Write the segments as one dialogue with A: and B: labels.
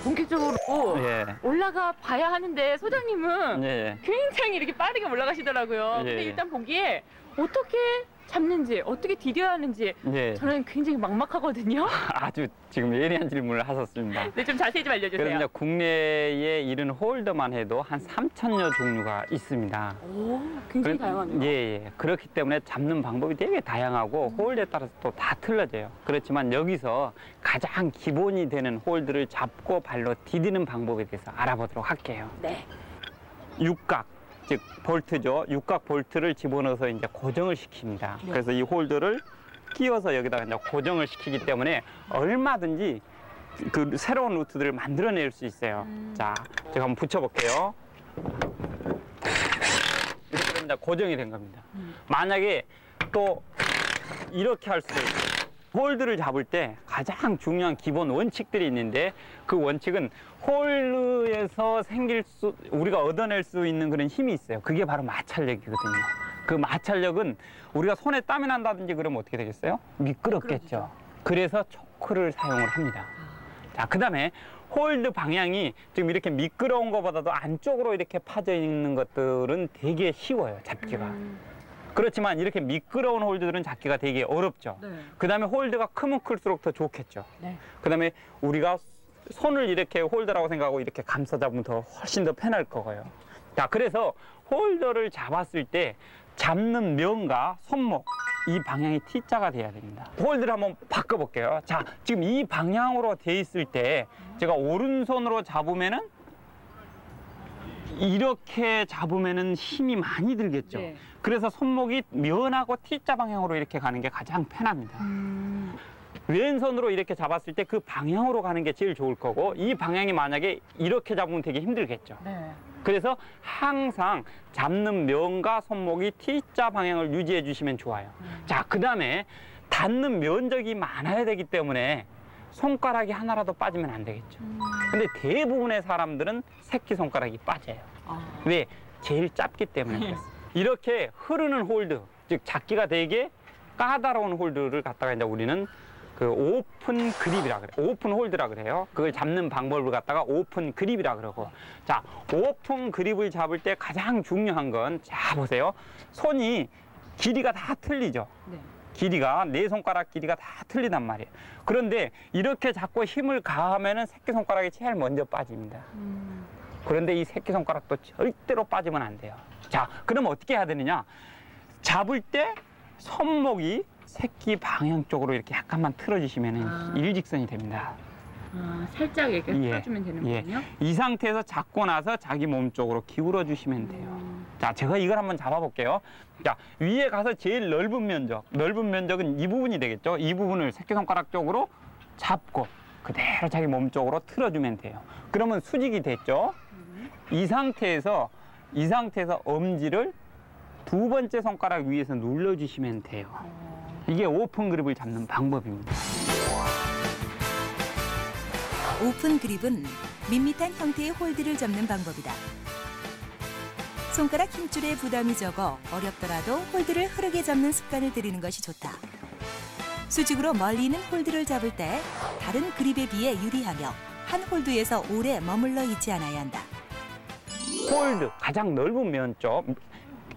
A: 본격적으로
B: 예.
A: 올라가 봐야 하는데 소장님은
B: 예.
A: 굉장히 이렇게 빠르게 올라가시더라고요.
B: 예.
A: 근데 일단 보기에 어떻게 잡는지, 어떻게 디뎌야 하는지
B: 예.
A: 저는 굉장히 막막하거든요.
B: 아주 지금 예리한 질문을 하셨습니다.
A: 네, 좀 자세히 좀 알려주세요.
B: 그래서 이제 국내에 이런 홀더만 해도 한 3,000여 종류가 있습니다.
A: 오, 굉장히 다양하네요.
B: 예. 그렇기 때문에 잡는 방법이 되게 다양하고 홀드에 따라서 또 다 틀려져요. 그렇지만 여기서 가장 기본이 되는 홀드를 잡고 발로 디디는 방법에 대해서 알아보도록 할게요.
A: 네.
B: 육각, 즉 볼트죠. 육각 볼트를 집어넣어서 이제 고정을 시킵니다.
A: 네.
B: 그래서 이 홀드를 끼워서 여기다가 이제 고정을 시키기 때문에 얼마든지 그 새로운 루트들을 만들어낼 수 있어요. 자, 제가 한번 붙여볼게요. 이렇게 되면 이제 고정이 된 겁니다. 만약에 또 이렇게 할 수도 있어요. 홀드를 잡을 때 가장 중요한 기본 원칙들이 있는데 그 원칙은 홀드에서 우리가 얻어낼 수 있는 그런 힘이 있어요. 그게 바로 마찰력이거든요. 그 마찰력은 우리가 손에 땀이 난다든지 그러면 어떻게 되겠어요? 미끄럽겠죠. 그래서 초크를 사용을 합니다. 자, 그 다음에 홀드 방향이 지금 이렇게 미끄러운 것보다도 안쪽으로 이렇게 파져 있는 것들은 되게 쉬워요, 잡기가. 그렇지만 이렇게 미끄러운 홀드들은 잡기가 되게 어렵죠.
A: 네.
B: 그 다음에 홀드가 크면 클수록 더 좋겠죠.
A: 네.
B: 그 다음에 우리가 손을 이렇게 홀더라고 생각하고 이렇게 감싸 잡으면 더 훨씬 더 편할 거고요. 자, 그래서 홀더를 잡았을 때 잡는 면과 손목, 이 방향이 T자가 돼야 됩니다. 홀드를 한번 바꿔볼게요. 자, 지금 이 방향으로 돼 있을 때 제가 오른손으로 잡으면은 이렇게 잡으면은 힘이 많이 들겠죠.
A: 네.
B: 그래서 손목이 면하고 T자 방향으로 이렇게 가는 게 가장 편합니다. 왼손으로 이렇게 잡았을 때 그 방향으로 가는 게 제일 좋을 거고, 이 방향이 만약에 이렇게 잡으면 되게 힘들겠죠.
A: 네.
B: 그래서 항상 잡는 면과 손목이 T자 방향을 유지해 주시면 좋아요. 자, 그 다음에 닿는 면적이 많아야 되기 때문에 손가락이 하나라도 빠지면 안 되겠죠. 근데 대부분의 사람들은 새끼손가락이 빠져요. 왜? 제일 짧기 때문에 그렇습니다. 이렇게 흐르는 홀드, 즉 잡기가 되게 까다로운 홀드를 갖다가 이제 우리는 그 오픈 그립이라 그래요. 오픈 홀드라 그래요. 그걸 잡는 방법을 갖다가 오픈 그립이라 그러고. 자, 오픈 그립을 잡을 때 가장 중요한 건, 자, 보세요. 손이 길이가 다 틀리죠.
A: 네.
B: 길이가, 네 손가락 길이가 다 틀리단 말이에요. 그런데 이렇게 잡고 힘을 가하면은 새끼손가락이 제일 먼저 빠집니다. 그런데 이 새끼손가락도 절대로 빠지면 안 돼요. 자, 그럼 어떻게 해야 되느냐? 잡을 때 손목이 새끼 방향 쪽으로 이렇게 약간만 틀어주시면 일직선이 됩니다.
A: 살짝 이렇게 풀어주면 되는 거군요.
B: 이 상태에서 잡고 나서 자기 몸 쪽으로 기울어 주시면 돼요. 자, 제가 이걸 한번 잡아볼게요. 자, 위에 가서 제일 넓은 면적은 이 부분이 되겠죠. 이 부분을 새끼손가락 쪽으로 잡고 그대로 자기 몸 쪽으로 틀어주면 돼요. 그러면 수직이 됐죠. 이 상태에서 엄지를 두 번째 손가락 위에서 눌러주시면 돼요. 이게 오픈 그립을 잡는 방법입니다.
C: 오픈 그립은 밋밋한 형태의 홀드를 잡는 방법이다. 손가락 힘줄에 부담이 적어 어렵더라도 홀드를 흐르게 잡는 습관을 들이는 것이 좋다. 수직으로 멀리 있는 홀드를 잡을 때 다른 그립에 비해 유리하며 한 홀드에서 오래 머물러 있지 않아야 한다.
B: 홀드, 가장 넓은 면 쪽,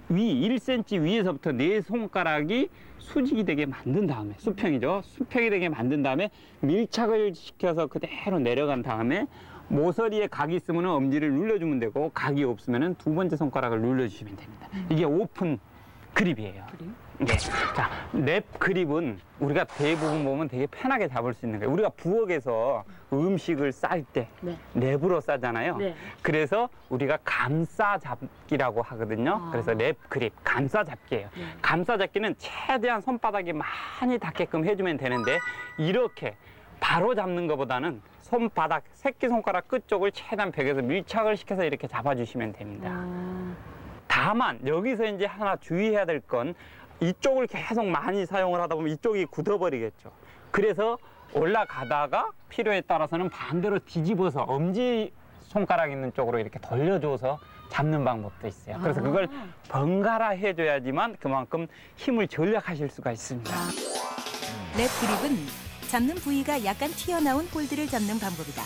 B: 위 1cm 위에서부터 네 손가락이 수직이 되게 만든 다음에, 수평이죠. 수평이 되게 만든 다음에 밀착을 시켜서 그대로 내려간 다음에 모서리에 각이 있으면 엄지를 눌러주면 되고, 각이 없으면 두 번째 손가락을 눌러주시면 됩니다. 이게 오픈 그립이에요. 네. 자, 랩 그립은 우리가 대부분 보면 되게 편하게 잡을 수 있는 거예요. 우리가 부엌에서 음식을 쌀 때 랩으로 싸잖아요.
A: 네.
B: 그래서 우리가 감싸 잡기라고 하거든요. 그래서 랩 그립, 감싸 잡기예요. 감싸 잡기는 최대한 손바닥이 많이 닿게끔 해주면 되는데, 이렇게 바로 잡는 것보다는 손바닥, 새끼손가락 끝쪽을 최대한 벽에서 밀착을 시켜서 이렇게 잡아주시면 됩니다. 다만 여기서 이제 하나 주의해야 될 건, 이쪽을 계속 많이 사용을 하다 보면 이쪽이 굳어버리겠죠. 그래서 올라가다가 필요에 따라서는 반대로 뒤집어서 엄지 손가락 있는 쪽으로 이렇게 돌려줘서 잡는 방법도 있어요. 그래서 그걸 번갈아 해줘야지만 그만큼 힘을 절약하실 수가 있습니다.
C: 랩 그립은 잡는 부위가 약간 튀어나온 홀드를 잡는 방법이다.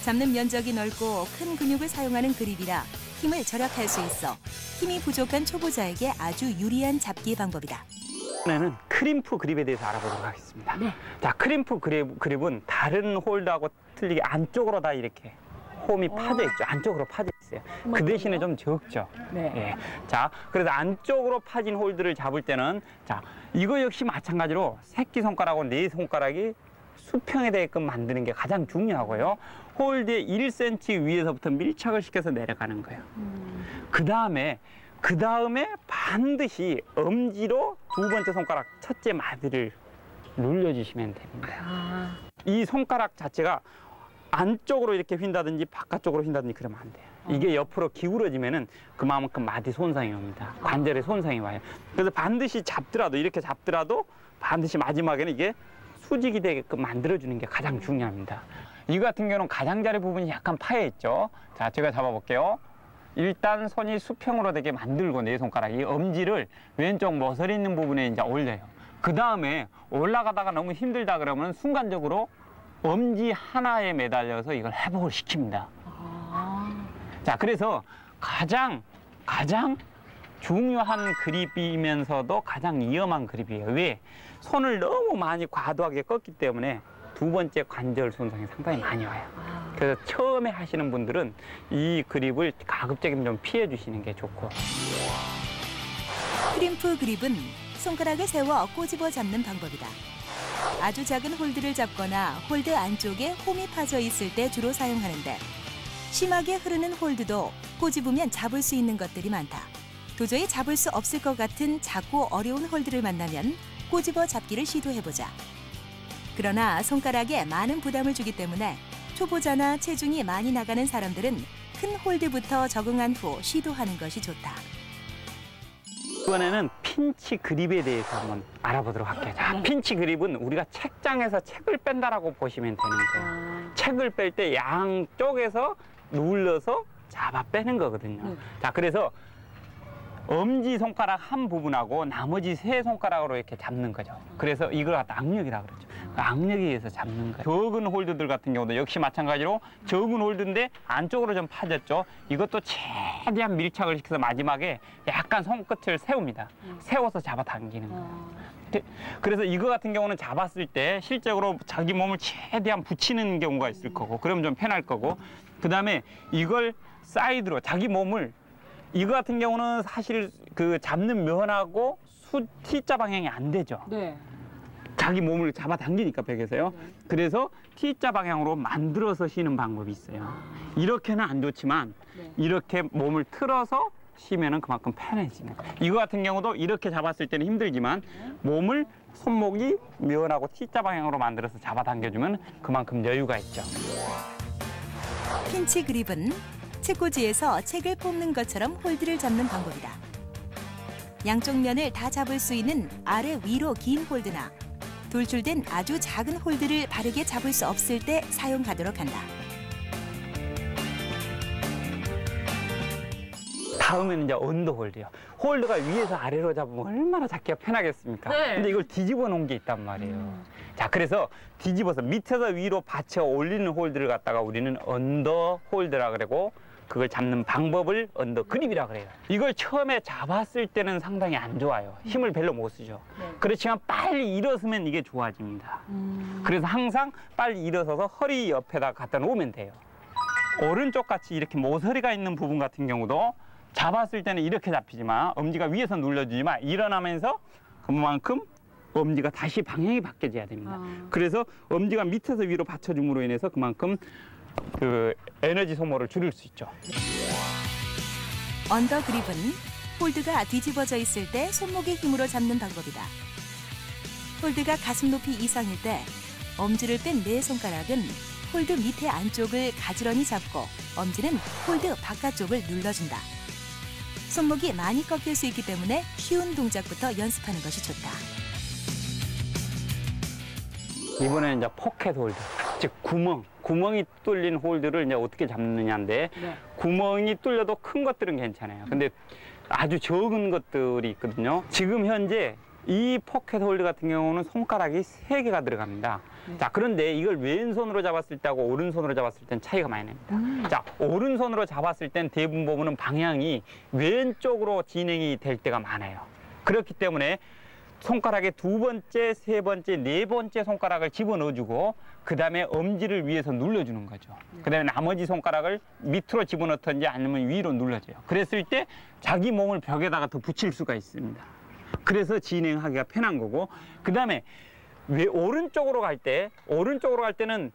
C: 잡는 면적이 넓고 큰 근육을 사용하는 그립이라 힘을 절약할 수 있어 힘이 부족한 초보자에게 아주 유리한 잡기 방법이다.
B: 이번에는 크림프 그립에 대해서 알아보도록 하겠습니다.
A: 네.
B: 자, 크림프 그립은 다른 홀드하고 틀리게 안쪽으로 다 이렇게 홈이 파져 있죠. 안쪽으로 파져 있어요. 그 대신에 좀 적죠.
A: 네.
B: 예. 자, 그래서 안쪽으로 파진 홀드를 잡을 때는 자, 이거 역시 마찬가지로 새끼손가락하고 네 손가락이 수평에 되게끔 만드는 게 가장 중요하고요. 홀드의 1cm 위에서부터 밀착을 시켜서 내려가는 거예요. 그 다음에 반드시 엄지로 두 번째 손가락 첫째 마디를 눌러주시면 됩니다.
A: 아,
B: 이 손가락 자체가 안쪽으로 이렇게 휜다든지 바깥쪽으로 휜다든지 그러면 안 돼요. 이게 옆으로 기울어지면은 그만큼 마디 손상이 옵니다. 관절에 손상이 와요. 그래서 반드시 잡더라도 이렇게 잡더라도 반드시 마지막에는 이게 수직이 되게끔 만들어주는 게 가장 중요합니다. 이 같은 경우는 가장자리 부분이 약간 파여 있죠. 자, 제가 잡아볼게요. 일단 손이 수평으로 되게 만들고 네 손가락이 엄지를 왼쪽 모서리 있는 부분에 이제 올려요. 그 다음에 올라가다가 너무 힘들다 그러면 순간적으로 엄지 하나에 매달려서 이걸 회복을 시킵니다. 자, 그래서 가장 중요한 그립이면서도 가장 위험한 그립이에요. 왜? 손을 너무 많이 과도하게 꺾기 때문에 두 번째 관절 손상이 상당히 많이 와요. 그래서 처음에 하시는 분들은 이 그립을 가급적이면 좀 피해 주시는 게 좋고.
C: 크림프 그립은 손가락을 세워 꼬집어 잡는 방법이다. 아주 작은 홀드를 잡거나 홀드 안쪽에 홈이 파져 있을 때 주로 사용하는데 심하게 흐르는 홀드도 꼬집으면 잡을 수 있는 것들이 많다. 도저히 잡을 수 없을 것 같은 작고 어려운 홀드를 만나면 꼬집어 잡기를 시도해보자. 그러나 손가락에 많은 부담을 주기 때문에 초보자나 체중이 많이 나가는 사람들은 큰 홀드부터 적응한 후 시도하는 것이 좋다.
B: 이번에는 핀치 그립에 대해서 한번 알아보도록 할게요. 자, 핀치 그립은 우리가 책장에서 책을 뺀다라고 보시면 되는 거예요. 책을 뺄 때 양쪽에서 눌러서 잡아 빼는 거거든요. 자, 그래서 엄지손가락 한 부분하고 나머지 세 손가락으로 이렇게 잡는 거죠. 그래서 이걸 갖다 악력이라 그러죠. 그 악력에 의해서 잡는 거예요. 적은 홀드들 같은 경우도 역시 마찬가지로 적은 홀드인데 안쪽으로 좀 파졌죠. 이것도 최대한 밀착을 시켜서 마지막에 약간 손끝을 세웁니다. 세워서 잡아당기는 거예요. 그래서 이거 같은 경우는 잡았을 때 실적으로 자기 몸을 최대한 붙이는 경우가 있을 거고 그러면 좀 편할 거고 그다음에 이걸 사이드로 자기 몸을 이거 같은 경우는 사실 그 잡는 면하고 T자 방향이 안 되죠.
A: 네.
B: 자기 몸을 잡아당기니까 벽에서요. 그래서 T자 방향으로 만들어서 쉬는 방법이 있어요. 이렇게는 안 좋지만 이렇게 몸을 틀어서 쉬면은 그만큼 편해집니다. 이거 같은 경우도 이렇게 잡았을 때는 힘들지만 몸을 손목이 면하고 T자 방향으로 만들어서 잡아당겨주면 그만큼 여유가 있죠.
C: 핀치 그립은 책꽂이에서 책을 뽑는 것처럼 홀드를 잡는 방법이다. 양쪽 면을 다 잡을 수 있는 아래 위로 긴 홀드나 돌출된 아주 작은 홀드를 바르게 잡을 수 없을 때 사용하도록 한다.
B: 다음에는 이제 언더 홀드요. 홀드가 위에서 아래로 잡으면 얼마나 잡기가 편하겠습니까?
A: 네.
B: 근데 이걸 뒤집어 놓은 게 있단 말이에요. 자, 그래서 뒤집어서 밑에서 위로 받쳐 올리는 홀드를 갖다가 우리는 언더 홀드라 그러고 그걸 잡는 방법을 언더 그립이라 그래요. 이걸 처음에 잡았을 때는 상당히 안 좋아요. 힘을 별로 못 쓰죠. 그렇지만 빨리 일어서면 이게 좋아집니다. 그래서 항상 빨리 일어서서 허리 옆에다 갖다 놓으면 돼요. 오른쪽 같이 이렇게 모서리가 있는 부분 같은 경우도 잡았을 때는 이렇게 잡히지만 엄지가 위에서 눌러주지만 일어나면서 그만큼 엄지가 다시 방향이 바뀌어져야 됩니다. 그래서 엄지가 밑에서 위로 받쳐줌으로 인해서 그만큼 그 에너지 소모를 줄일 수 있죠.
C: 언더 그립은 홀드가 뒤집어져 있을 때 손목의 힘으로 잡는 방법이다. 홀드가 가슴 높이 이상일 때 엄지를 뺀 네 손가락은 홀드 밑에 안쪽을 가지런히 잡고 엄지는 홀드 바깥쪽을 눌러준다. 손목이 많이 꺾일 수 있기 때문에 쉬운 동작부터 연습하는 것이 좋다.
B: 이번에는 이제 포켓 홀드, 즉 구멍이 뚫린 홀드를 이제 어떻게 잡느냐인데 구멍이 뚫려도 큰 것들은 괜찮아요. 근데 아주 적은 것들이 있거든요. 지금 현재 이 포켓 홀드 같은 경우는 손가락이 3개가 들어갑니다. 자, 그런데 이걸 왼손으로 잡았을 때하고 오른손으로 잡았을 땐 차이가 많이 납니다. 자, 오른손으로 잡았을 땐 대부분 보면은 방향이 왼쪽으로 진행이 될 때가 많아요. 그렇기 때문에 손가락의 2번째, 3번째, 4번째 손가락을 집어넣어주고 그 다음에 엄지를 위에서 눌러주는 거죠. 그 다음에 나머지 손가락을 밑으로 집어넣든지 아니면 위로 눌러줘요. 그랬을 때 자기 몸을 벽에다가 더 붙일 수가 있습니다. 그래서 진행하기가 편한 거고, 그 다음에 오른쪽으로 갈 때는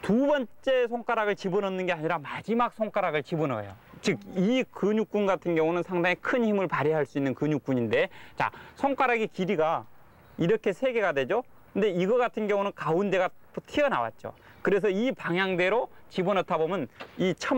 B: 2번째 손가락을 집어넣는 게 아니라 마지막 손가락을 집어넣어요. 즉, 이 근육군 같은 경우는 상당히 큰 힘을 발휘할 수 있는 근육군인데, 자, 손가락의 길이가 이렇게 3개가 되죠? 근데 이거 같은 경우는 가운데가 튀어나왔죠. 그래서 이 방향대로 집어넣다 보면 이 첫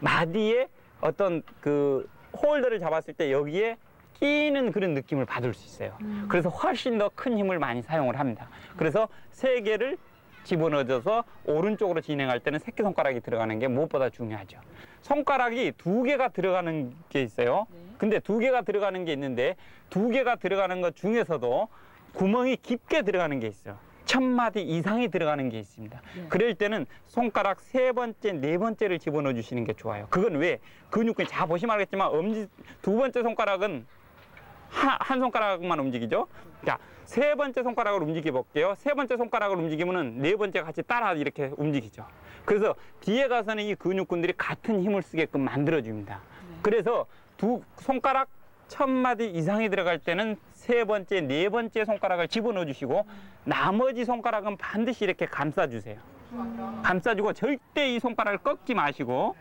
B: 마디에 어떤 그 홀더를 잡았을 때 여기에 끼는 그런 느낌을 받을 수 있어요. 그래서 훨씬 더 큰 힘을 많이 사용을 합니다. 그래서 3개를 집어넣어줘서 오른쪽으로 진행할 때는 새끼손가락이 들어가는 게 무엇보다 중요하죠. 손가락이 2개가 들어가는 게 있어요. 근데 2개가 들어가는 게 있는데 2개가 들어가는 것 중에서도 구멍이 깊게 들어가는 게 있어요. 1000마디 이상이 들어가는 게 있습니다. 그럴 때는 손가락 3번째, 4번째를 집어넣어 주시는 게 좋아요. 그건 왜? 근육근이 자 보시면 알겠지만 엄지 2번째 손가락은 한 손가락만 움직이죠. 자, 3번째 손가락을 움직여 볼게요. 3번째 손가락을 움직이면은 4번째가 같이 따라 이렇게 움직이죠. 그래서 뒤에 가서는 이 근육군들이 같은 힘을 쓰게끔 만들어줍니다. 그래서 손가락 1000마디 이상이 들어갈 때는 3번째, 4번째 손가락을 집어넣어 주시고 나머지 손가락은 반드시 이렇게 감싸주세요. 감싸주고 절대 이 손가락을 꺾지 마시고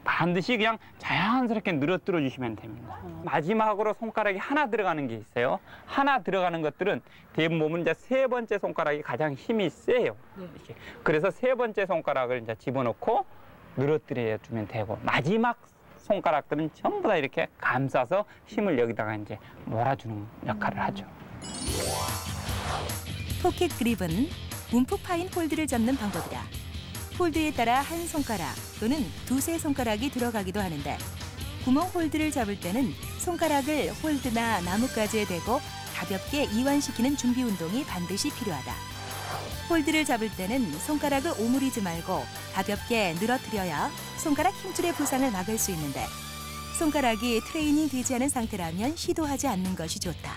B: 반드시 그냥 자연스럽게 늘어뜨려 주시면 됩니다. 마지막으로 손가락이 하나 들어가는 게 있어요. 하나 들어가는 것들은 대부분 보면 이제 3번째 손가락이 가장 힘이 세요. 이렇게. 그래서 3번째 손가락을 이제 집어넣고 늘어뜨려 주면 되고, 마지막 손가락들은 전부 다 이렇게 감싸서 힘을 여기다가 이제 몰아주는 역할을 하죠.
C: 포켓 그립은 움푹 파인 홀드를 잡는 방법이다. 홀드에 따라 한 손가락 또는 2세 손가락이 들어가기도 하는데, 구멍 홀드를 잡을 때는 손가락을 홀드나 나뭇가지에 대고 가볍게 이완시키는 준비 운동이 반드시 필요하다. 홀드를 잡을 때는 손가락을 오므리지 말고 가볍게 늘어뜨려야 손가락 힘줄의 부상을 막을 수 있는데, 손가락이 트레이닝 되지 않은 상태라면 시도하지 않는 것이 좋다.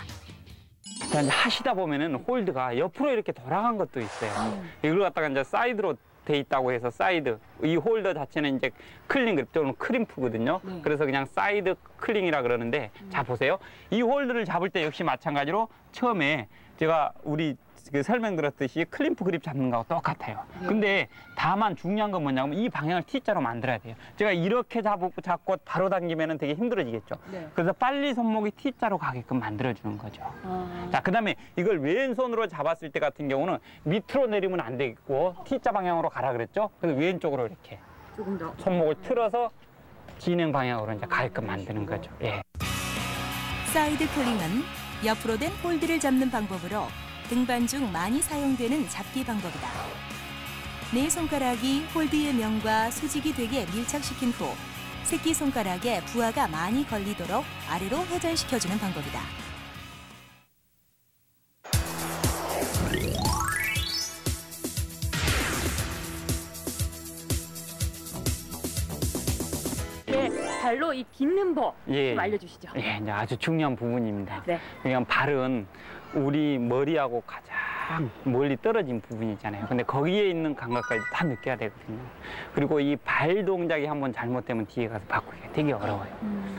B: 이제 하시다 보면은 홀드가 옆으로 이렇게 돌아간 것도 있어요. 이걸 갖다가 이제 사이드로 돼 있다고 해서 사이드, 이 홀더 자체는 이제 클링 그립 또는 크림프거든요. 그래서 그냥 사이드 클링이라 그러는데, 자 보세요. 이 홀더를 잡을 때 역시 마찬가지로 처음에 제가 우리 설명 들었듯이 클림프 그립 잡는 거하고 똑같아요. 근데 다만 중요한 건 뭐냐면 이 방향을 T자로 만들어야 돼요. 제가 이렇게 잡고 바로 당기면 되게 힘들어지겠죠. 그래서 빨리 손목이 T자로 가게끔 만들어주는 거죠. 자, 그 다음에 이걸 왼손으로 잡았을 때 같은 경우는 밑으로 내리면 안 되겠고 T자 방향으로 가라 그랬죠. 그래서 왼쪽으로 이렇게
A: 조금 더
B: 손목을 틀어서 진행 방향으로 이제 가게끔 만드는 거죠. 예.
C: 사이드 클링은 옆으로 된 홀드를 잡는 방법으로 등반 중 많이 사용되는 잡기 방법이다. 네 손가락이 홀드의 면과 수직이 되게 밀착시킨 후 새끼손가락에 부하가 많이 걸리도록 아래로 회전시켜주는 방법이다.
A: 발로 이 딛는 법
B: 예.
A: 좀 알려주시죠.
B: 예, 이제 아주 중요한 부분입니다.
A: 네.
B: 왜냐하면 발은 우리 머리하고 가장 멀리 떨어진 부분이잖아요. 근데 거기에 있는 감각까지 다 느껴야 되거든요. 그리고 이 발 동작이 한번 잘못되면 뒤에 가서 바꾸기가 되게 어려워요.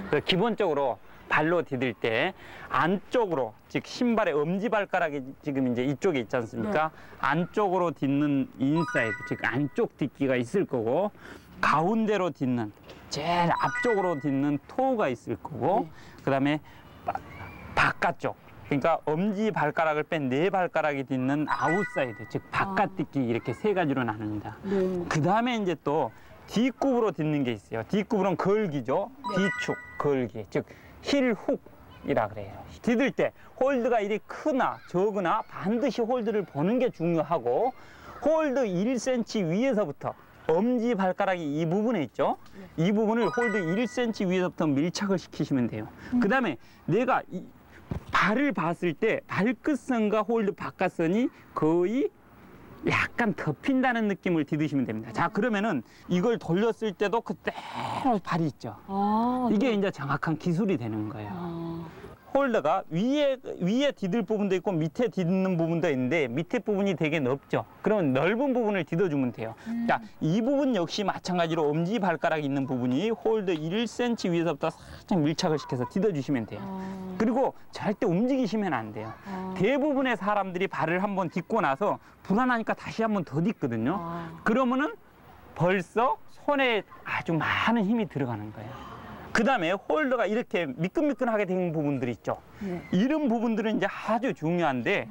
B: 그래서 기본적으로 발로 디딜 때 안쪽으로, 즉 신발의 엄지발가락이 지금 이제 이쪽에 있지 않습니까? 안쪽으로 딛는 인사이드, 즉 안쪽 딛기가 있을 거고, 가운데로 딛는, 제일 앞쪽으로 딛는 토우가 있을 거고, 그다음에 바깥쪽, 그러니까 엄지 발가락을 뺀 네 발가락이 딛는 아웃사이드, 즉 바깥 딛기, 이렇게 세 가지로 나눕니다. 그다음에 이제 또 뒷굽으로 딛는 게 있어요. 뒷굽으로는 걸기죠. 뒤축, 걸기, 즉 힐훅이라 그래요. 디딜 때 홀드가 이리 크나 적으나 반드시 홀드를 보는 게 중요하고, 홀드 1cm 위에서부터 엄지 발가락이 이 부분에 있죠. 이 부분을 홀드 1cm 위에서부터 밀착을 시키시면 돼요. 그다음에 내가 발을 봤을 때 발끝선과 홀드 바깥선이 거의 약간 덮인다는 느낌을 디드시면 됩니다. 자, 그러면은 이걸 돌렸을 때도 그대로 발이 있죠. 이게 이제 정확한 기술이 되는 거예요. 홀더가 위에 디딜 부분도 있고 밑에 디드는 부분도 있는데 밑에 부분이 되게 넓죠. 그러면 넓은 부분을 디뎌주면 돼요. 자, 이 부분 역시 마찬가지로 엄지 발가락이 있는 부분이 홀더 1cm 위에서부터 살짝 밀착을 시켜서 디뎌주시면 돼요. 그리고 절대 움직이시면 안 돼요. 대부분의 사람들이 발을 한번 딛고 나서 불안하니까 다시 한번 더 딛거든요. 그러면은 벌써 손에 아주 많은 힘이 들어가는 거예요. 그 다음에 홀더가 이렇게 미끈미끈하게 된 부분들이 있죠. 이런 부분들은 이제 아주 중요한데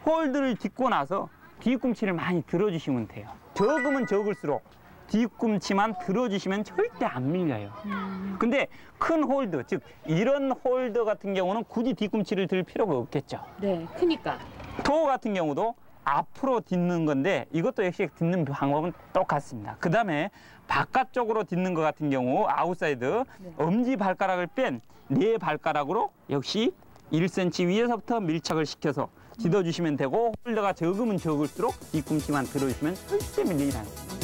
B: 홀더를 딛고 나서 뒤꿈치를 많이 들어주시면 돼요. 적으면 적을수록 뒤꿈치만 들어주시면 절대 안 밀려요. 근데 큰 홀더, 즉 이런 홀더 같은 경우는 굳이 뒤꿈치를 들 필요가 없겠죠.
A: 네, 크니까.
B: 도어 같은 경우도 앞으로 딛는 건데 이것도 역시 딛는 방법은 똑같습니다. 그 다음에 바깥쪽으로 딛는 것 같은 경우 아웃사이드 엄지 발가락을 뺀 네 발가락으로 역시 1cm 위에서부터 밀착을 시켜서 딛어주시면 되고 홀더가 적으면 적을수록 뒤꿈치만 들어주시면 절대 밀리지 않습니다.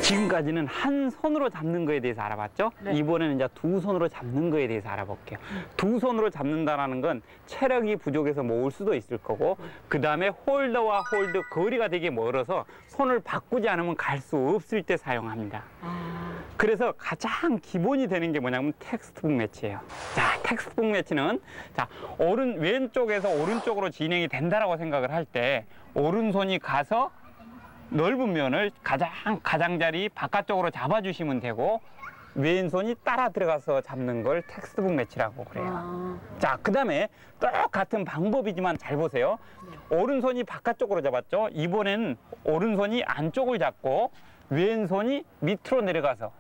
B: 지금까지는 한 손으로 잡는 거에 대해서 알아봤죠?
A: 네.
B: 이번에는 이제 두 손으로 잡는 거에 대해서 알아볼게요. 두 손으로 잡는다는 건 체력이 부족해서 모을 수도 있을 거고 그 다음에 홀더와 홀더 거리가 되게 멀어서 손을 바꾸지 않으면 갈 수 없을 때 사용합니다. 그래서 가장 기본이 되는 게 뭐냐면 텍스트북 매치예요. 자, 텍스트북 매치는 자, 왼쪽에서 오른쪽으로 진행이 된다라고 생각을 할 때 오른손이 가서 넓은 면을 가장자리 바깥쪽으로 잡아주시면 되고 왼손이 따라 들어가서 잡는 걸 텍스트북 매치라고 그래요. 자, 그 다음에 똑같은 방법이지만 잘 보세요. 오른손이 바깥쪽으로 잡았죠. 이번에는 오른손이 안쪽을 잡고 왼손이 밑으로 내려가서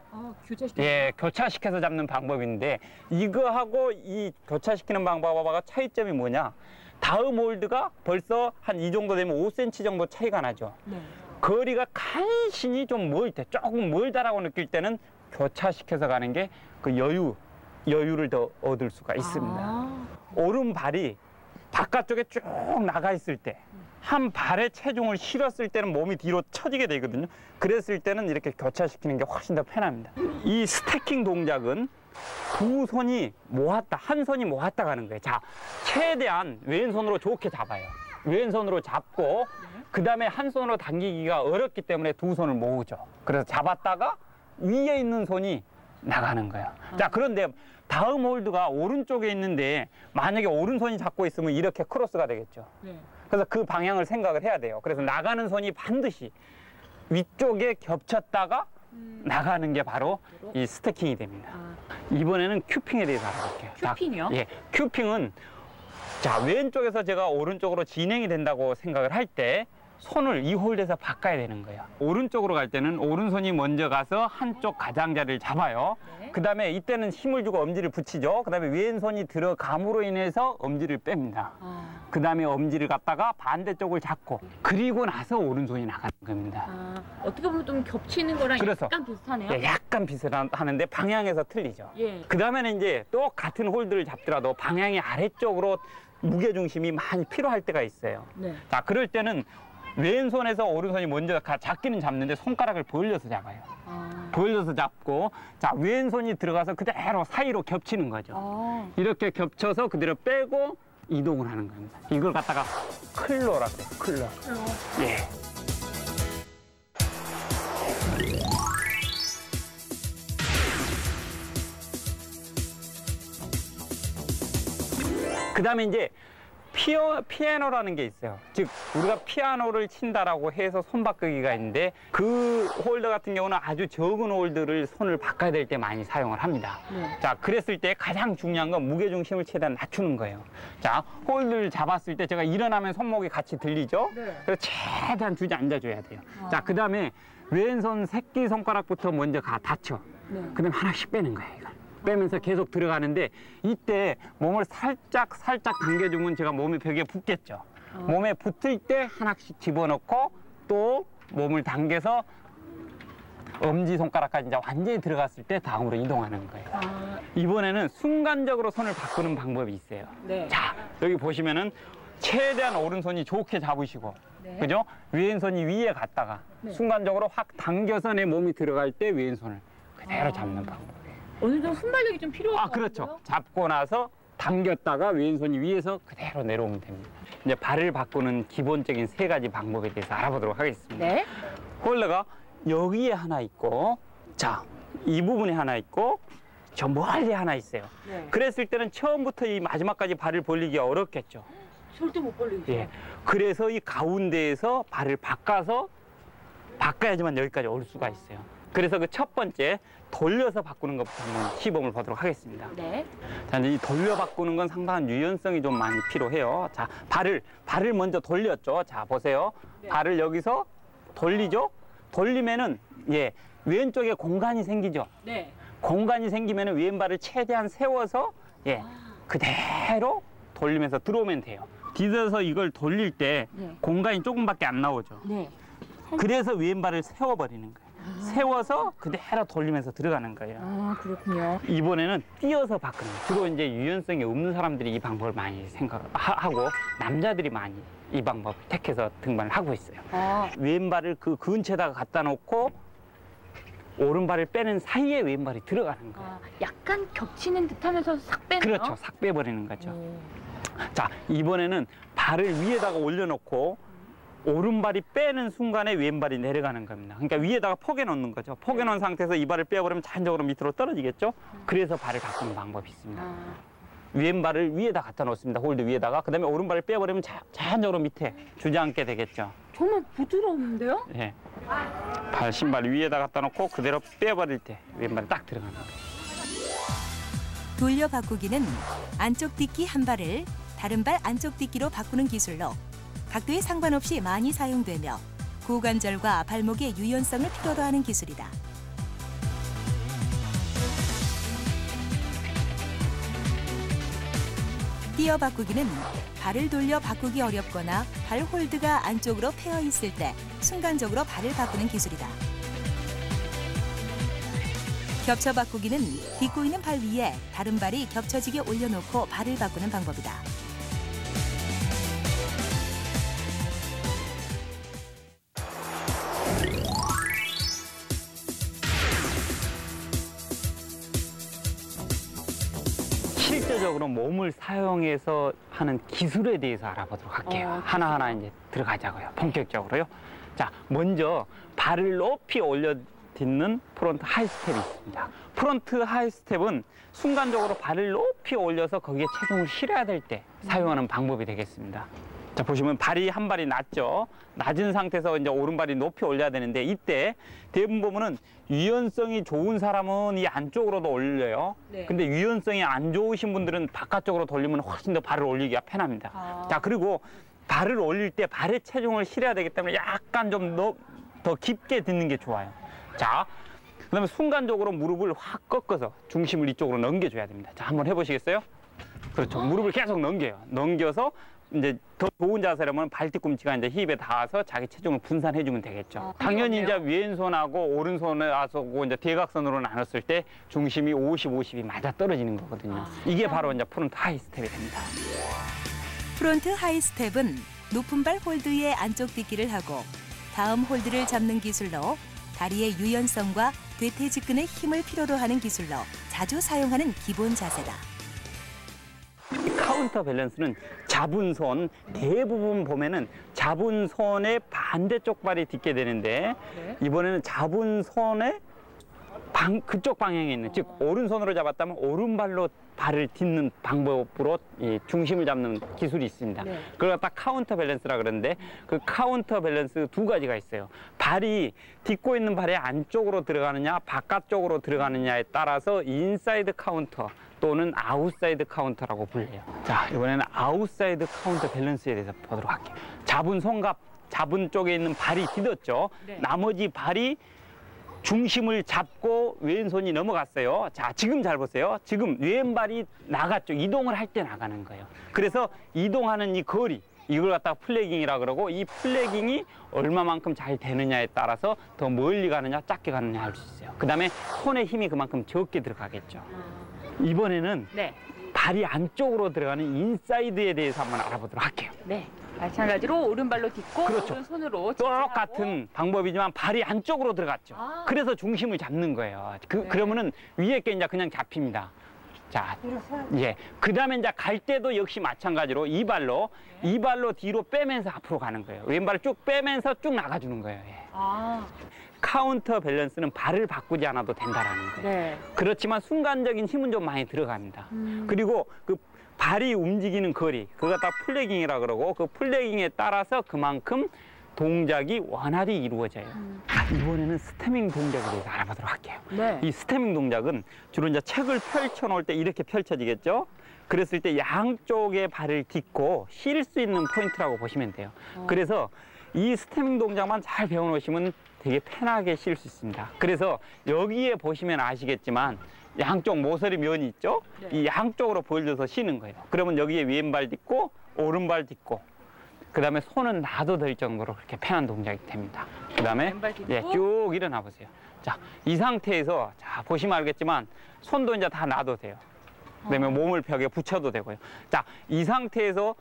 B: 교차시켜서 잡는 방법인데 이거하고 이 교차시키는 방법하고 차이점이 뭐냐. 다음 홀드가 벌써 한 이 정도 되면 5cm 정도 차이가 나죠.
A: 네.
B: 거리가 간신히 좀 멀 때, 조금 멀다라고 느낄 때는 교차시켜서 가는 게 그 여유를 더 얻을 수가 있습니다. 오른발이 바깥쪽에 쭉 나가 있을 때, 한 발에 체중을 실었을 때는 몸이 뒤로 처지게 되거든요. 그랬을 때는 이렇게 교차시키는 게 훨씬 더 편합니다. 이 스태킹 동작은 두 손이 모았다, 한 손이 모았다 가는 거예요. 자, 최대한 왼손으로 좋게 잡아요. 왼손으로 잡고 그 다음에 한 손으로 당기기가 어렵기 때문에 두 손을 모으죠. 그래서 잡았다가 위에 있는 손이 나가는 거예요. 자, 그런데 다음 홀드가 오른쪽에 있는데 만약에 오른손이 잡고 있으면 이렇게 크로스가 되겠죠.
A: 네.
B: 그래서 그 방향을 생각을 해야 돼요. 그래서 나가는 손이 반드시 위쪽에 겹쳤다가 나가는 게 바로 이 스태킹이 됩니다. 이번에는 큐핑에 대해서 알아볼게요.
A: 큐핑이요?
B: 예, 큐핑은 자, 왼쪽에서 제가 오른쪽으로 진행이 된다고 생각을 할 때 손을 이 홀드에서 바꿔야 되는 거예요. 오른쪽으로 갈 때는 오른손이 먼저 가서 한쪽 가장자리를 잡아요.
A: 네.
B: 그 다음에 이때는 힘을 주고 엄지를 붙이죠. 그 다음에 왼손이 들어감으로 인해서 엄지를 뺍니다. 그 다음에 엄지를 갖다가 반대쪽을 잡고 그리고 나서 오른손이 나가는 겁니다.
A: 어떻게 보면 좀 겹치는 거랑
B: 그래서,
A: 약간 비슷하네요.
B: 예, 약간 비슷하는데 방향에서 틀리죠.
A: 예.
B: 그 다음에는 이제 또 같은 홀드를 잡더라도 방향이 아래쪽으로 무게중심이 많이 필요할 때가 있어요.
A: 네.
B: 자, 그럴 때는 왼손에서 오른손이 먼저 잡기는 잡는데 손가락을 벌려서 잡아요. 벌려서 잡고 자, 왼손이 들어가서 그대로 사이로 겹치는 거죠. 이렇게 겹쳐서 그대로 빼고 이동을 하는 겁니다. 이걸 갖다가 클러라고 해요. 클러. 예. 그 다음에 이제 피아노라는 게 있어요. 즉 우리가 피아노를 친다라고 해서 손바꾸기가 있는데 그 홀더 같은 경우는 아주 적은 홀더를 손을 바꿔야 될 때 많이 사용을 합니다. 자, 그랬을 때 가장 중요한 건 무게중심을 최대한 낮추는 거예요. 자, 홀더를 잡았을 때 제가 일어나면 손목이 같이 들리죠?
A: 네.
B: 그래서 최대한 주저앉아줘야 돼요. 자, 그 다음에 왼손 새끼손가락부터 먼저 닫혀. 그 다음에 하나씩 빼는 거예요. 이걸. 빼면서 계속 들어가는데 이때 몸을 살짝 당겨주면 제가 몸이 벽에 붙겠죠. 몸에 붙을 때 하나씩 집어넣고 또 몸을 당겨서 엄지손가락까지 이제 완전히 들어갔을 때 다음으로 이동하는 거예요. 이번에는 순간적으로 손을 바꾸는 방법이 있어요.
A: 네.
B: 자, 여기 보시면은 최대한 오른손이 좋게 잡으시고,
A: 네.
B: 그죠? 왼손이 위에 갔다가
A: 네.
B: 순간적으로 확 당겨서 내 몸이 들어갈 때 왼손을 그대로 잡는 방법이에요.
A: 어느 정도 순발력이 좀 필요할 것
B: 그렇죠.
A: 같고요.
B: 잡고 나서 당겼다가 왼손이 위에서 그대로 내려오면 됩니다. 이제 발을 바꾸는 기본적인 3가지 방법에 대해서 알아보도록 하겠습니다.
A: 네.
B: 홀레가 여기에 하나 있고, 자, 이 부분에 하나 있고, 저 멀리 하나 있어요.
A: 네.
B: 그랬을 때는 처음부터 이 마지막까지 발을 벌리기 어렵겠죠.
A: 절대 못 벌리죠.
B: 예. 그래서 이 가운데에서 발을 바꿔야지만 여기까지 올 수가 있어요. 그래서 그 첫 번째 돌려서 바꾸는 것부터 한번 시범을 보도록 하겠습니다.
A: 네.
B: 자, 이제 이 돌려 바꾸는 건 상당한 유연성이 좀 많이 필요해요. 자, 발을 먼저 돌렸죠. 자, 보세요.
A: 네.
B: 발을 여기서 돌리죠. 돌리면은 왼쪽에 공간이 생기죠.
A: 네.
B: 공간이 생기면은 왼발을 최대한 세워서 그대로 돌리면서 들어오면 돼요. 뒤져서 이걸 돌릴 때
A: 네.
B: 공간이 조금밖에 안 나오죠.
A: 네.
B: 그래서 왼발을 세워버리는 거예요. 세워서 그대로 돌리면서 들어가는 거예요.
A: 아, 그렇군요.
B: 이번에는 뛰어서 바꾸는 거예요. 주로 이제 유연성이 없는 사람들이 이 방법을 많이 생각하고 남자들이 많이 이 방법을 택해서 등반을 하고 있어요.
A: 아,
B: 왼발을 그 근처에다가 갖다 놓고 오른발을 빼는 사이에 왼발이 들어가는 거예요.
A: 약간 겹치는 듯하면서 싹 빼네요.
B: 그렇죠. 싹 빼버리는 거죠.
A: 오.
B: 자, 이번에는 발을 위에다가 올려놓고 오른발이 빼는 순간에 왼발이 내려가는 겁니다. 그러니까 위에다가 포개 놓는 거죠. 포개 놓은 상태에서 이 발을 빼버리면 자연적으로 밑으로 떨어지겠죠. 그래서 발을 바꾸는 방법이 있습니다. 왼발을 위에다 갖다 놓습니다. 홀드 위에다가. 그다음에 오른발을 빼버리면 자연적으로 밑에 주저앉게 되겠죠.
A: 정말 부드러운데요?
B: 예. 신발 위에다 갖다 놓고 그대로 빼버릴 때 왼발이 딱 들어가는 거예요.
C: 돌려 바꾸기는 안쪽 딛기 한 발을 다른 발 안쪽 딛기로 바꾸는 기술로 각도에 상관없이 많이 사용되며 고관절과 발목의 유연성을 필요로 하는 기술이다. 뛰어 바꾸기는 발을 돌려 바꾸기 어렵거나 발 홀드가 안쪽으로 패여 있을 때 순간적으로 발을 바꾸는 기술이다. 겹쳐 바꾸기는 딛고 있는 발 위에 다른 발이 겹쳐지게 올려놓고 발을 바꾸는 방법이다.
B: 실제적으로 몸을 사용해서 하는 기술에 대해서 알아보도록 할게요. 하나하나 이제 들어가자고요. 본격적으로요. 자, 먼저 발을 높이 올려 딛는 프론트 하이 스텝이 있습니다. 프론트 하이 스텝은 순간적으로 발을 높이 올려서 거기에 체중을 실어야 될 때 사용하는 방법이 되겠습니다. 자, 보시면 발이 한 발이 낮죠. 낮은 상태에서 이제 오른발이 높이 올려야 되는데 이때 대부분 보면은 유연성이 좋은 사람은 이 안쪽으로도 올려요.
A: 네.
B: 근데 유연성이 안 좋으신 분들은 바깥쪽으로 돌리면 훨씬 더 발을 올리기가 편합니다. 자, 그리고 발을 올릴 때 발에 체중을 실어야 되기 때문에 약간 좀 더 깊게 딛는 게 좋아요. 자, 그다음에 순간적으로 무릎을 확 꺾어서 중심을 이쪽으로 넘겨줘야 됩니다. 자, 한번 해보시겠어요? 그렇죠. 무릎을 계속 넘겨요. 넘겨서 이제 더 좋은 자세라면 발 뒤꿈치가 이제 힙에 닿아서 자기 체중을 분산해주면 되겠죠. 당연히 이제 왼손하고 오른손하고 이제 대각선으로 나눴을 때 중심이 50, 50이 맞아 떨어지는 거거든요. 이게 바로 이제 프론트 하이 스텝이 됩니다.
C: 프론트 하이 스텝은 높은 발 홀드의 안쪽 딛기를 하고 다음 홀드를 잡는 기술로 다리의 유연성과 대퇴직근의 힘을 필요로 하는 기술로 자주 사용하는 기본 자세다.
B: 카운터 밸런스는 잡은 손, 대부분 보면은 잡은 손의 반대쪽 발이 딛게 되는데 이번에는 잡은 손의 그쪽 방향에 있는, 즉 오른손으로 잡았다면 오른발로 발을 딛는 방법으로 이 중심을 잡는 기술이 있습니다. 그걸 갖다 카운터 밸런스라 그러는데 그 카운터 밸런스 2가지가 있어요. 발이 딛고 있는 발이 안쪽으로 들어가느냐 바깥쪽으로 들어가느냐에 따라서 인사이드 카운터 또는 아웃사이드 카운터라고 불려요. 자, 이번에는 아웃사이드 카운터 밸런스에 대해서 보도록 할게요. 잡은 손과 잡은 쪽에 있는 발이 디뎠죠. 나머지 발이 중심을 잡고 왼손이 넘어갔어요. 자, 지금 잘 보세요. 지금 왼발이 나갔죠. 이동을 할 때 나가는 거예요. 그래서 이동하는 이 거리, 이걸 갖다가 플래깅이라 그러고, 이 플래깅이 얼마만큼 잘 되느냐에 따라서 더 멀리 가느냐 작게 가느냐 할 수 있어요. 그다음에 손에 힘이 그만큼 적게 들어가겠죠. 이번에는
A: 네.
B: 발이 안쪽으로 들어가는 인사이드에 대해서 한번 알아보도록 할게요.
A: 네. 마찬가지로 오른발로 딛고
B: 그렇죠.
A: 오른손으로
B: 똑같은 방법이지만 발이 안쪽으로 들어갔죠.
A: 아.
B: 그래서 중심을 잡는 거예요.
A: 네.
B: 그러면은 위에 게 이제 그냥 잡힙니다. 자, 예. 그 다음에 이제 갈 때도 역시 마찬가지로 이 발로 뒤로 빼면서 앞으로 가는 거예요. 왼발을 쭉 빼면서 쭉 나가주는 거예요. 예.
A: 아.
B: 카운터 밸런스는 발을 바꾸지 않아도 된다라는 거예요.
A: 네.
B: 그렇지만 순간적인 힘은 좀 많이 들어갑니다. 그리고 그 발이 움직이는 거리, 그거 다 플래깅이라 그러고, 그 플래깅에 따라서 그만큼 동작이 원활히 이루어져요. 이번에는 스태밍 동작에 대해서 알아보도록 할게요.
A: 네.
B: 이 스태밍 동작은 주로 이제 책을 펼쳐 놓을 때 이렇게 펼쳐지겠죠? 그랬을 때 양쪽의 발을 딛고 쉴 수 있는 포인트라고 보시면 돼요. 그래서 이 스태밍 동작만 잘 배워놓으시면 되게 편하게 쉴 수 있습니다. 그래서 여기에 보시면 아시겠지만 양쪽 모서리 면이 있죠?
A: 네.
B: 이 양쪽으로 벌려서 쉬는 거예요. 그러면 여기에 왼발 딛고 오른발 딛고 그 다음에 손은 놔도 될 정도로 그렇게 편한 동작이 됩니다. 그 다음에
A: 왼발 딛고.
B: 예, 쭉 일어나 보세요. 자, 이 상태에서 자 보시면 알겠지만 손도 이제 다 놔도 돼요. 그다음에 몸을 벽에 붙여도 되고요. 자, 이 상태에서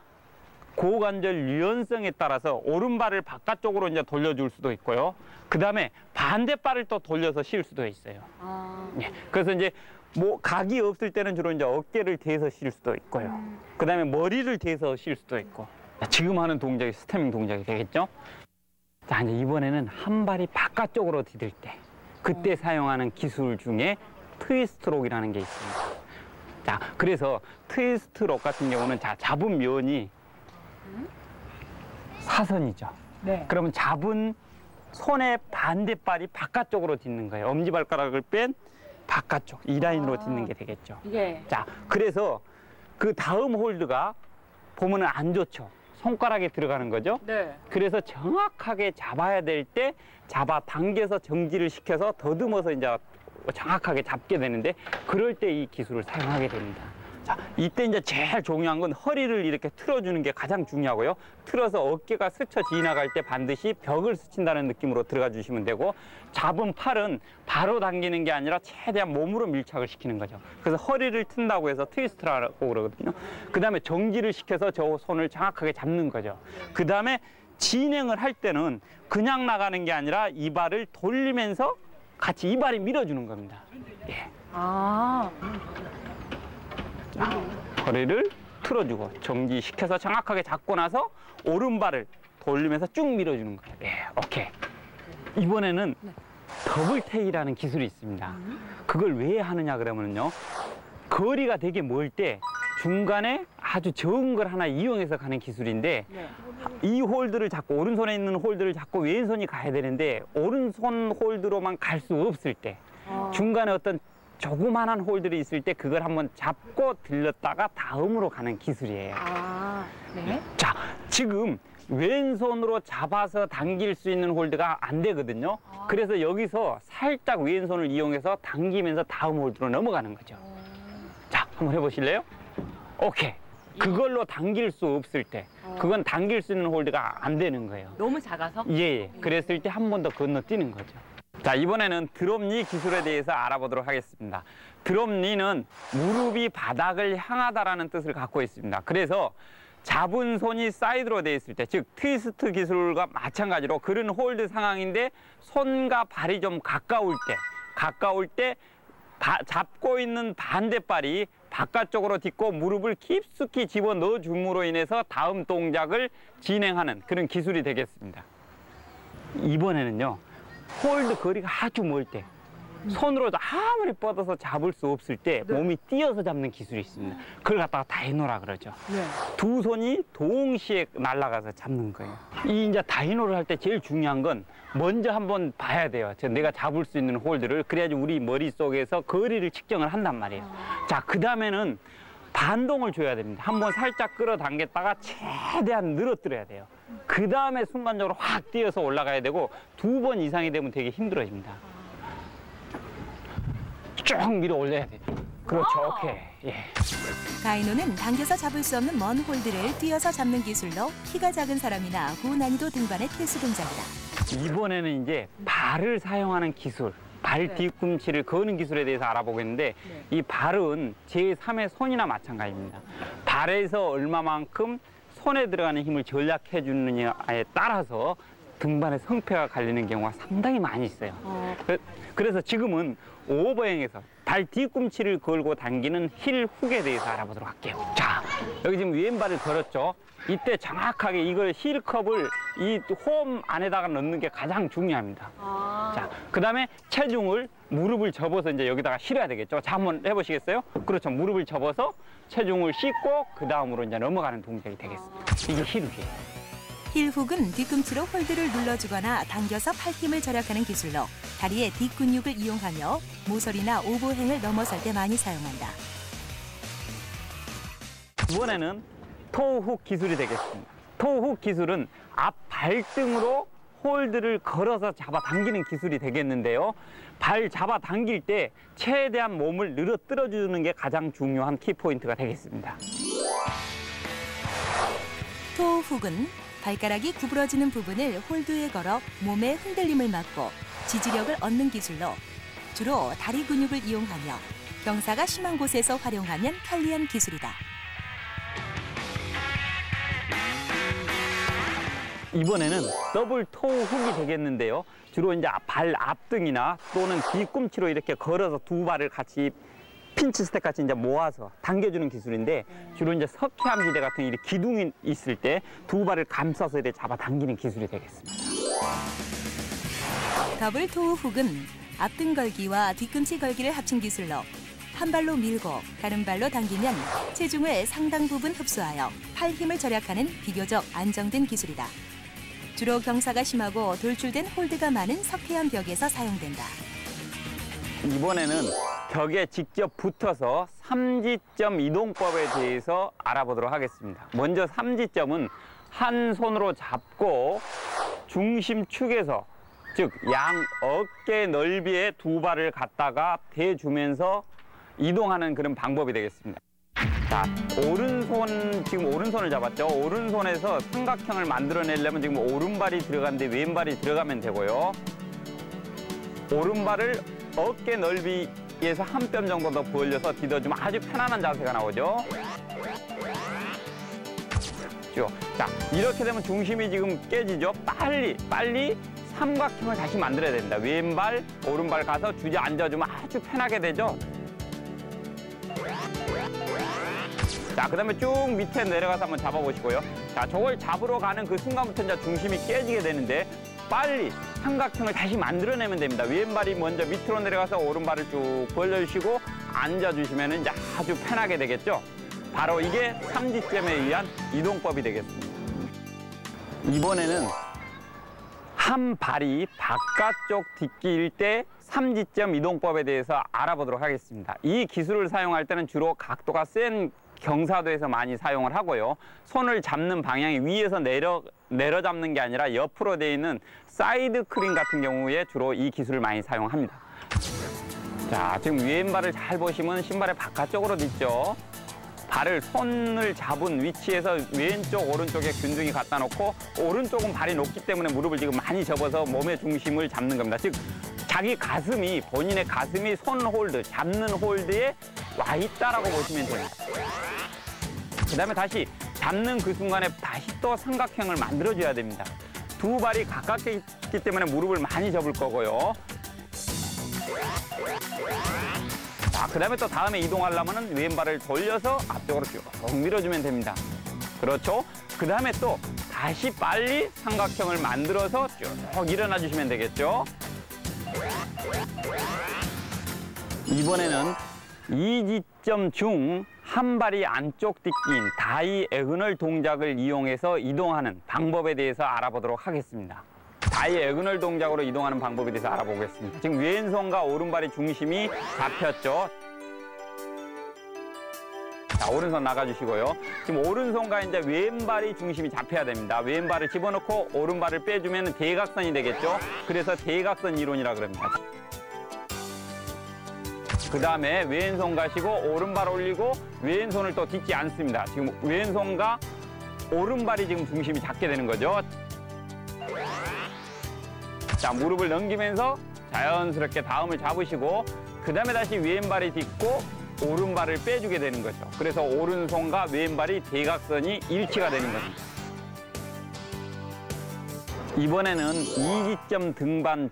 B: 고관절 유연성에 따라서 오른발을 바깥쪽으로 이제 돌려줄 수도 있고요. 그 다음에 반대발을 또 돌려서 쉴 수도 있어요.
A: 아.
B: 예, 그래서 이제 뭐 각이 없을 때는 주로 이제 어깨를 대서 쉴 수도 있고요. 그 다음에 머리를 대서 쉴 수도 있고. 자, 지금 하는 동작이 스태밍 동작이 되겠죠? 자, 이제 이번에는 한 발이 바깥쪽으로 디딜 때 그때 사용하는 기술 중에 트위스트록이라는 게 있습니다. 자, 그래서 트위스트록 같은 경우는 자, 잡은 면이 사선이죠.
A: 네.
B: 그러면 잡은 손의 반대발이 바깥쪽으로 딛는 거예요. 엄지발가락을 뺀 바깥쪽, 이 라인으로 딛는 게 되겠죠.
A: 예.
B: 자, 그래서 그 다음 홀드가 보면은 안 좋죠. 손가락에 들어가는 거죠.
A: 네.
B: 그래서 정확하게 잡아야 될 때 잡아 당겨서 정지를 시켜서 더듬어서 이제 정확하게 잡게 되는데 그럴 때 이 기술을 사용하게 됩니다. 자, 이때 이제 제일 중요한 건 허리를 이렇게 틀어주는 게 가장 중요하고요. 틀어서 어깨가 스쳐 지나갈 때 반드시 벽을 스친다는 느낌으로 들어가 주시면 되고, 잡은 팔은 바로 당기는 게 아니라 최대한 몸으로 밀착을 시키는 거죠. 그래서 허리를 튼다고 해서 트위스트라고 그러거든요. 그 다음에 정지를 시켜서 저 손을 정확하게 잡는 거죠. 그 다음에 진행을 할 때는 그냥 나가는 게 아니라 이 발을 돌리면서 같이 이 발이 밀어주는 겁니다. 예.
A: 아.
B: 자, 허리를 틀어주고 정지시켜서 정확하게 잡고 나서 오른발을 돌리면서 쭉 밀어주는 거예요. 예, 오케이. 이번에는 더블 테이라는 기술이 있습니다. 그걸 왜 하느냐 그러면요. 거리가 되게 멀 때 중간에 아주 적은 걸 하나 이용해서 가는 기술인데,
A: 네.
B: 이 홀드를 잡고 오른손에 있는 홀드를 잡고 왼손이 가야 되는데 오른손 홀드로만 갈 수 없을 때 중간에 어떤 조그만한 홀들이 있을 때 그걸 한번 잡고 들렸다가 다음으로 가는 기술이에요.
A: 아. 네.
B: 자, 지금 왼손으로 잡아서 당길 수 있는 홀드가 안 되거든요. 그래서 여기서 살짝 왼손을 이용해서 당기면서 다음 홀드로 넘어가는 거죠. 자, 한번 해보실래요? 오케이. 그걸로 당길 수 없을 때, 그건 당길 수 있는 홀드가 안 되는 거예요.
A: 너무 작아서?
B: 예, 그랬을 때 한 번 더 건너뛰는 거죠. 자, 이번에는 드롭니 기술에 대해서 알아보도록 하겠습니다. 드롭니는 무릎이 바닥을 향하다라는 뜻을 갖고 있습니다. 그래서 잡은 손이 사이드로 되어 있을 때, 즉 트위스트 기술과 마찬가지로 그런 홀드 상황인데 손과 발이 좀 가까울 때 잡고 있는 반대발이 바깥쪽으로 딛고 무릎을 깊숙이 집어넣어 줌으로 인해서 다음 동작을 진행하는 그런 기술이 되겠습니다. 이번에는요, 홀드 거리가 아주 멀 때, 손으로도 아무리 뻗어서 잡을 수 없을 때 몸이 뛰어서 잡는 기술이 있습니다. 그걸 갖다가 다이노라 그러죠.
A: 네.
B: 두 손이 동시에 날아가서 잡는 거예요. 이 이제 다이노를 할 때 제일 중요한 건 먼저 한번 봐야 돼요. 내가 잡을 수 있는 홀드를. 그래야지 우리 머릿속에서 거리를 측정을 한단 말이에요. 자, 그 다음에는 반동을 줘야 됩니다. 한번 살짝 끌어당겼다가 최대한 늘어뜨려야 돼요. 그 다음에 순간적으로 확 뛰어서 올라가야 되고, 2번 이상이 되면 되게 힘들어집니다. 쭉 밀어 올려야 돼요. 그렇죠.
A: 와.
B: 오케이. 예.
C: 가이노는 당겨서 잡을 수 없는 먼 홀드를 뛰어서 잡는 기술로 키가 작은 사람이나 고난이도 등반의 필수 동작이다.
B: 이번에는 이제 발을 사용하는 기술, 발
A: 네.
B: 뒤꿈치를 거는 기술에 대해서 알아보겠는데
A: 네.
B: 이 발은 제3의 손이나 마찬가지입니다. 발에서 얼마만큼 손에 들어가는 힘을 전략해 주느냐에 따라서 등반의 성패가 갈리는 경우가 상당히 많이 있어요. 그래서 지금은 오버행에서 발 뒤꿈치를 걸고 당기는 힐 훅에 대해서 알아보도록 할게요. 자, 여기 지금 왼발을 걸었죠. 이때 정확하게 이걸 힐컵을 이 홈 안에다가 넣는 게 가장 중요합니다. 자, 그 다음에 체중을 무릎을 접어서 이제 여기다가 실어야 되겠죠. 자, 한번 해보시겠어요? 그렇죠. 무릎을 접어서 체중을 싣고 그 다음으로 이제 넘어가는 동작이 되겠습니다. 이게 힐훅이에요.
C: 힐훅은 뒤꿈치로 홀드를 눌러주거나 당겨서 팔힘을 절약하는 기술로 다리의 뒷근육을 이용하며 모서리나 오버행을 넘어설 때 많이 사용한다.
B: 이번에는 토우훅 기술이 되겠습니다. 토우훅 기술은 앞 발등으로 홀드를 걸어서 잡아당기는 기술이 되겠는데요. 발 잡아당길 때 최대한 몸을 늘어뜨려 주는 게 가장 중요한 키포인트가 되겠습니다.
C: 토우훅은 발가락이 구부러지는 부분을 홀드에 걸어 몸의 흔들림을 막고 지지력을 얻는 기술로 주로 다리 근육을 이용하며 경사가 심한 곳에서 활용하면 편리한 기술이다.
B: 이번에는 더블 토우 훅이 되겠는데요. 주로 이제 발 앞등이나 또는 뒤꿈치로 이렇게 걸어서 두 발을 같이 핀치 스텝 같이 이제 모아서 당겨주는 기술인데 주로 이제 석회암지대 같은 이 기둥이 있을 때 두 발을 감싸서 이렇게 잡아 당기는 기술이 되겠습니다.
C: 더블 토우 훅은 앞등 걸기와 뒤꿈치 걸기를 합친 기술로 한 발로 밀고 다른 발로 당기면 체중을 상당 부분 흡수하여 팔 힘을 절약하는 비교적 안정된 기술이다. 주로 경사가 심하고 돌출된 홀드가 많은 석회암 벽에서 사용된다.
B: 이번에는 벽에 직접 붙어서 삼지점 이동법에 대해서 알아보도록 하겠습니다. 먼저 삼지점은 한 손으로 잡고 중심축에서 즉 양 어깨 넓이의 두 발을 갖다가 대주면서 이동하는 그런 방법이 되겠습니다. 자, 오른손, 지금 오른손을 잡았죠. 오른손에서 삼각형을 만들어내려면 지금 오른발이 들어갔는데 왼발이 들어가면 되고요. 오른발을 어깨 넓이에서 한 뼘 정도 더 벌려서 디뎌주면 아주 편안한 자세가 나오죠. 자, 이렇게 되면 중심이 지금 깨지죠. 빨리 삼각형을 다시 만들어야 됩니다. 왼발, 오른발 가서 주저앉아주면 아주 편하게 되죠. 자, 그 다음에 쭉 밑에 내려가서 한번 잡아보시고요. 자, 저걸 잡으러 가는 그 순간부터 이제 중심이 깨지게 되는데 빨리 삼각형을 다시 만들어내면 됩니다. 왼발이 먼저 밑으로 내려가서 오른발을 쭉 벌려주시고 앉아주시면 이제 아주 편하게 되겠죠. 바로 이게 삼지점에 의한 이동법이 되겠습니다. 이번에는 한 발이 바깥쪽 딛기일 때 삼지점 이동법에 대해서 알아보도록 하겠습니다. 이 기술을 사용할 때는 주로 각도가 센 경사도에서 많이 사용을 하고요. 손을 잡는 방향이 위에서 내려 잡는 게 아니라 옆으로 되어 있는 사이드 크린 같은 경우에 주로 이 기술을 많이 사용합니다. 자, 지금 왼발을 잘 보시면 신발의 바깥쪽으로 딛죠. 손을 잡은 위치에서 왼쪽, 오른쪽에 균등히 갖다 놓고 오른쪽은 발이 높기 때문에 무릎을 지금 많이 접어서 몸의 중심을 잡는 겁니다. 즉, 자기 가슴이, 본인의 가슴이 손 홀드, 잡는 홀드에 와 있다라고 보시면 됩니다. 그 다음에 다시 잡는 그 순간에 다시 또 삼각형을 만들어줘야 됩니다. 두 발이 가깝게 있기 때문에 무릎을 많이 접을 거고요. 자, 그 다음에 또 다음에 이동하려면 왼발을 돌려서 앞쪽으로 쭉 밀어주면 됩니다. 그렇죠? 그 다음에 또 다시 빨리 삼각형을 만들어서 쭉 일어나 주시면 되겠죠? 이번에는 이 지점 중 한 발이 안쪽 딛기인 다이애그널 동작을 이용해서 이동하는 방법에 대해서 알아보도록 하겠습니다. 다이애그널 동작으로 이동하는 방법에 대해서 알아보겠습니다. 지금 왼손과 오른발의 중심이 잡혔죠. 자, 오른손 나가주시고요. 지금 오른손과 이제 왼발이 중심이 잡혀야 됩니다. 왼발을 집어넣고 오른발을 빼주면 대각선이 되겠죠. 그래서 대각선 이론이라 그럽니다. 그 다음에 왼손 가시고 오른발 올리고 왼손을 또 딛지 않습니다. 지금 왼손과 오른발이 지금 중심이 잡게 되는 거죠. 자, 무릎을 넘기면서 자연스럽게 다음을 잡으시고 그 다음에 다시 왼발이 딛고 오른발을 빼주게 되는 거죠. 그래서 오른손과 왼발이 대각선이 일치가 되는 겁니다. 이번에는 이기점 등반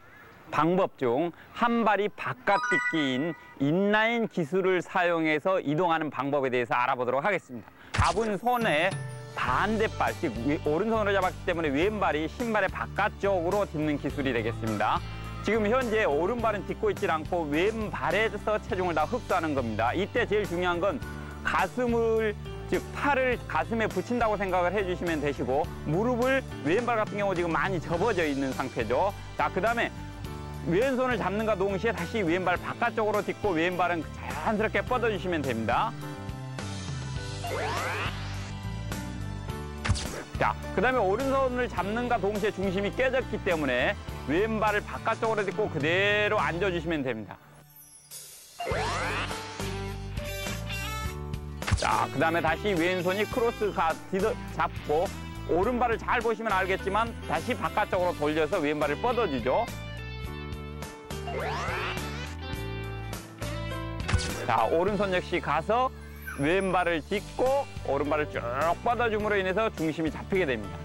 B: 방법 중 한 발이 바깥 딛기인 인라인 기술을 사용해서 이동하는 방법에 대해서 알아보도록 하겠습니다. 잡은 손에 반대발, 즉 오른손으로 잡았기 때문에 왼발이 신발의 바깥쪽으로 딛는 기술이 되겠습니다. 지금 현재 오른발은 딛고 있지 않고 왼발에서 체중을 다 흡수하는 겁니다. 이때 제일 중요한 건 가슴을, 즉 팔을 가슴에 붙인다고 생각을 해주시면 되시고 무릎을 왼발 같은 경우 지금 많이 접어져 있는 상태죠. 자, 그다음에 왼손을 잡는과 동시에 다시 왼발 바깥쪽으로 딛고 왼발은 자연스럽게 뻗어주시면 됩니다. 자, 그다음에 오른손을 잡는과 동시에 중심이 깨졌기 때문에 왼발을 바깥쪽으로 딛고 그대로 앉아주시면 됩니다. 자, 그다음에 다시 왼손이 크로스 잡고 오른발을 잘 보시면 알겠지만 다시 바깥쪽으로 돌려서 왼발을 뻗어주죠. 자, 오른손 역시 가서 왼발을 딛고 오른발을 쭉 뻗어줌으로 인해서 중심이 잡히게 됩니다.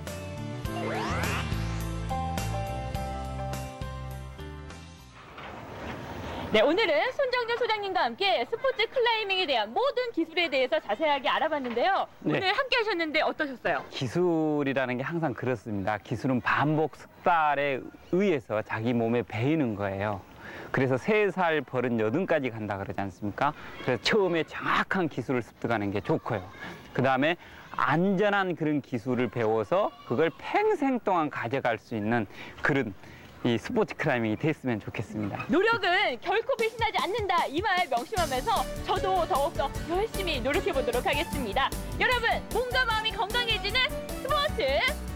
A: 네, 오늘은 손정준 소장님과 함께 스포츠 클라이밍에 대한 모든 기술에 대해서 자세하게 알아봤는데요.
B: 네.
A: 오늘 함께 하셨는데 어떠셨어요?
B: 기술이라는 게 항상 그렇습니다. 기술은 반복 숙달에 의해서 자기 몸에 배이는 거예요. 그래서 3살 버릇 8까지 간다 그러지 않습니까? 그래서 처음에 정확한 기술을 습득하는 게 좋고요. 그다음에 안전한 그런 기술을 배워서 그걸 평생 동안 가져갈 수 있는 그런 이 스포츠 클라이밍이 됐으면 좋겠습니다.
A: 노력은 결코 배신하지 않는다, 이 말 명심하면서 저도 더욱더 열심히 노력해 보도록 하겠습니다. 여러분, 몸과 마음이 건강해지는 스포츠